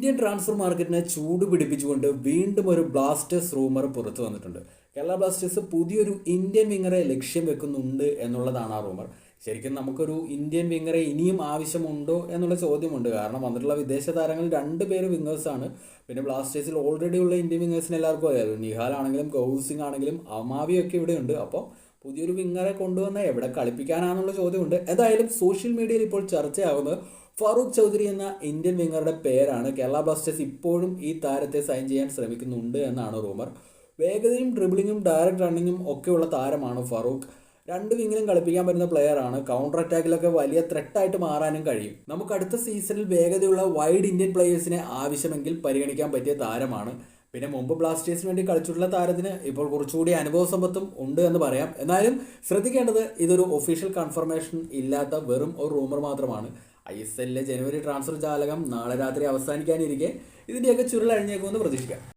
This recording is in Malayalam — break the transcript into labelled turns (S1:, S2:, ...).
S1: ഇന്ത്യൻ ട്രാൻസ്ഫർ മാർക്കറ്റിനെ ചൂട് പിടിപ്പിച്ചുകൊണ്ട് വീണ്ടും ഒരു ബ്ലാസ്റ്റേഴ്സ് റൂമർ പുറത്തു വന്നിട്ടുണ്ട്. കേരള ബ്ലാസ്റ്റേഴ്സ് പുതിയൊരു ഇന്ത്യൻ വിങ്ങറെ ലക്ഷ്യം വെക്കുന്നുണ്ട് എന്നുള്ളതാണ് ആ റൂമർ. ശരിക്കും നമുക്കൊരു ഇന്ത്യൻ വിങ്ങറെ ഇനിയും ആവശ്യമുണ്ടോ എന്നുള്ള ചോദ്യമുണ്ട്. കാരണം വന്നിട്ടുള്ള വിദേശ താരങ്ങൾ 2 പേര് വിങ്ങേഴ്സാണ്. പിന്നെ ബ്ലാസ്റ്റേഴ്സിൽ ഓൾറെഡി ഉള്ള ഇന്ത്യൻ വിങ്ങേഴ്സിന് എല്ലാവർക്കും അറിയാമല്ലോ. നിഹാൽ ആണെങ്കിലും ഗൗഹർ സിംഗ് ആണെങ്കിലും അമാവിയൊക്കെ ഇവിടെയുണ്ട്. അപ്പോൾ പുതിയൊരു വിങ്ങറെ കൊണ്ടുവന്ന എവിടെ കളിപ്പിക്കാനാണെന്നുള്ള ചോദ്യമുണ്ട്. എന്തായാലും സോഷ്യൽ മീഡിയയിൽ ഇപ്പോൾ ചർച്ചയാവുന്നത് ഫാറൂഖ് ചൗധരി എന്ന ഇന്ത്യൻ വിങ്ങറുടെ പേരാണ്. കേരള ബ്ലാസ്റ്റേഴ്സ് ഇപ്പോഴും ഈ താരത്തെ സൈൻ ചെയ്യാൻ ശ്രമിക്കുന്നുണ്ട് എന്നാണ് റൂമർ. വേഗതയും ഡ്രിബിളിങ്ങും ഡയറക്റ്റ് റണ്ണിങ്ങും ഒക്കെയുള്ള താരമാണ് ഫാറൂഖ്. 2 വിങ്ങിലും കളിപ്പിക്കാൻ പറ്റുന്ന പ്ലെയറാണ്. കൗണ്ടർ അറ്റാക്കിലൊക്കെ വലിയ ത്രെട്ടായിട്ട് മാറാനും കഴിയും. നമുക്ക് അടുത്ത സീസണിൽ വേഗതയുള്ള വൈഡ് ഇന്ത്യൻ പ്ലെയേഴ്സിനെ ആവശ്യമെങ്കിൽ പരിഗണിക്കാൻ പറ്റിയ താരമാണ്. പിന്നെ മുമ്പ് ബ്ലാസ്റ്റേഴ്സിന് വേണ്ടി കളിച്ചിട്ടുള്ള താരത്തിന് ഇപ്പോൾ കുറച്ചുകൂടി അനുഭവ സമ്പത്തും ഉണ്ട് എന്ന് പറയാം. എന്നാലും ശ്രദ്ധിക്കേണ്ടത് ഇതൊരു ഒഫീഷ്യൽ കൺഫർമേഷൻ ഇല്ലാത്ത വെറും ഒരു റൂമർ മാത്രമാണ്. ISL ജനുവരി ട്രാൻസ്ഫർ ജാലകം നാളെ രാത്രി അവസാനിക്കാനിരിക്കെ ഇതിൻ്റെയൊക്കെ ചുരുളഴിഞ്ഞേക്കുമെന്ന് പ്രതീക്ഷിക്കാം.